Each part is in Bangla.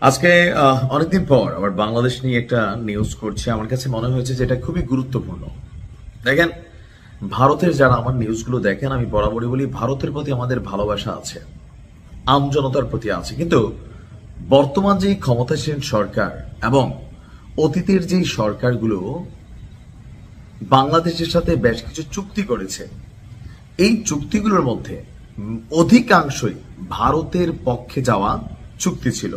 আজকে অনেকদিন পর আবার বাংলাদেশ নিয়ে একটা নিউজ করছে। আমার কাছে মনে হয়েছে যে এটা খুবই গুরুত্বপূর্ণ। দেখেন, ভারতের যারা আমার নিউজগুলো দেখেন, আমি বরাবরই বলি ভারতের প্রতি আমাদের ভালোবাসা আছে, আমজনতার প্রতি আছে, কিন্তু বর্তমান যে ক্ষমতাসীন সরকার এবং অতীতের যে সরকারগুলো বাংলাদেশের সাথে বেশ কিছু চুক্তি করেছে, এই চুক্তিগুলোর মধ্যে অধিকাংশই ভারতের পক্ষে যাওয়া চুক্তি ছিল।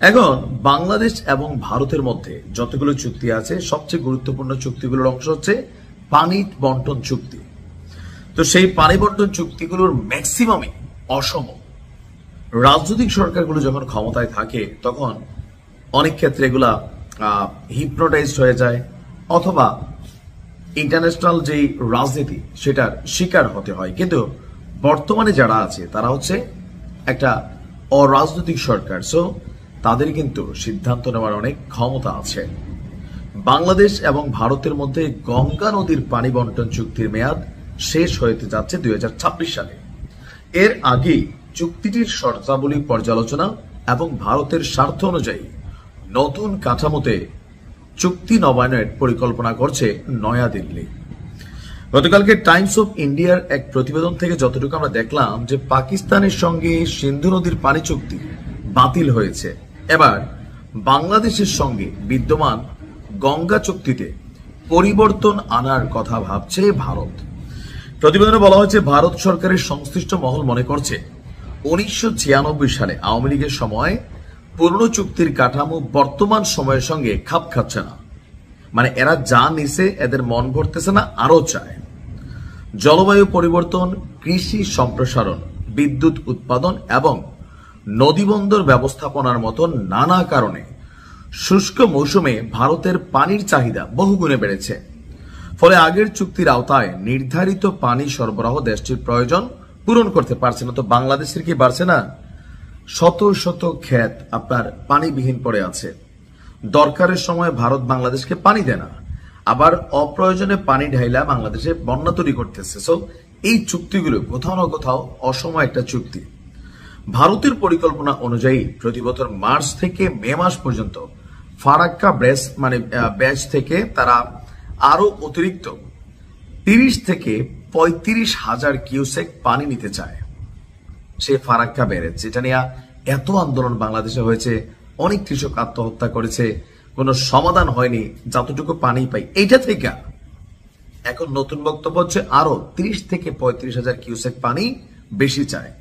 এখন বাংলাদেশ এবং ভারতের মধ্যে যতগুলো চুক্তি আছে, সবচেয়ে গুরুত্বপূর্ণ চুক্তিগুলোর অংশ হচ্ছে পানি বন্টন চুক্তি। তো সেই পানি বন্টন চুক্তিগুলোর ম্যাক্সিমামই অসম। রাজনৈতিক সরকারগুলো যখন ক্ষমতায় থাকে তখন অনেক ক্ষেত্রে এগুলা হিপনোটাইজড হয়ে যায়, অথবা ইন্টারন্যাশনাল যে রাজনীতি সেটার শিকার হতে হয়। কিন্তু বর্তমানে যারা আছে তারা হচ্ছে একটা অরাজনৈতিক সরকার, সো তাদের কিন্তু সিদ্ধান্ত নেওয়ার অনেক ক্ষমতা আছে। বাংলাদেশ এবং ভারতের মধ্যে গঙ্গা নদীর পানি বন্টন চুক্তির মেয়াদ শেষ হতে যাচ্ছে 2026 সালে। এর আগে চুক্তিটির শর্তাবলী পর্যালোচনা এবং ভারতের স্বার্থ অনুযায়ী নতুন কাঠামোতে চুক্তি নবায়নের পরিকল্পনা করছে নয়াদিল্লি। গতকালকে টাইমস অফ ইন্ডিয়ার এক প্রতিবেদন থেকে যতটুকু আমরা দেখলাম যে পাকিস্তানের সঙ্গে সিন্ধু নদীর পানি চুক্তি বাতিল হয়েছে। এবার বাংলাদেশের সঙ্গে বিদ্যমান গঙ্গা চুক্তিতে পরিবর্তন আনার কথা ভাবছে ভারত। প্রতিবেদনে বলা হয়েছে, ভারত সরকারের সংশ্লিষ্ট মহল মনে করছে 1996 সালে আওয়ামী লীগের সময় পুরনো চুক্তির কাঠামো বর্তমান সময়ের সঙ্গে খাপ খাচ্ছে না। মানে এরা যা নিছে এদের মন ভরতেছে না, আরো চায়। জলবায়ু পরিবর্তন, কৃষি সম্প্রসারণ, বিদ্যুৎ উৎপাদন এবং নদীবন্দর ব্যবস্থাপনার মতো নানা কারণে শুষ্ক মৌসুমে ভারতের পানির চাহিদা বহুগুণে বেড়েছে। ফলে আগের চুক্তির আওতায় নির্ধারিত পানি সরবরাহ দেশটির প্রয়োজন পূরণ করতে পারছে না। তো বাংলাদেশের কি বাড়ছে না? শত শত ক্ষেত আপনার পানিবিহীন পড়ে আছে। দরকারের সময় ভারত বাংলাদেশকে পানি দেয় না, আবার অপ্রয়োজনে পানি ঢাইলা বাংলাদেশে বন্যা তৈরি করতেছে। সো এই চুক্তিগুলো কোথাও না কোথাও অসময় একটা চুক্তি। ভারতের পরিকল্পনা অনুযায়ী প্রতি বছর মার্চ থেকে মে মাস পর্যন্ত ফারাক্কা ব্যাচ থেকে তারা আরো অতিরিক্ত 30 থেকে 35 হাজার কিউসেক পানি নিতে চায়। সে ফারাক্কা ব্যারেজ, যেটা নিয়ে এত আন্দোলন বাংলাদেশে হয়েছে, অনেক কৃষক আত্মহত্যা করেছে, কোনো সমাধান হয়নি, যতটুকু পানি পাই এইটা থেকে এখন নতুন বক্তব্য হচ্ছে আরো 30 থেকে 35 হাজার কিউসেক পানি বেশি চায়।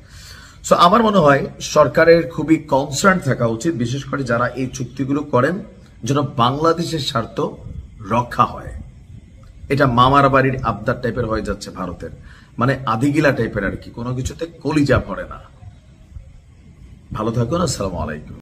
সো আমার মনে হয় সরকারের খুবই কনসার্ন থাকা উচিত, বিশেষ করে যারা এই চুক্তিগুলো করেন, যেন বাংলাদেশের স্বার্থ রক্ষা হয়। এটা মামার বাড়ির আবদার টাইপের হয়ে যাচ্ছে ভারতের, মানে আদিগিলা টাইপের আর কি, কোনো কিছুতে কলিজা ভরে না। ভালো থাকুন, আসসালামু আলাইকুম।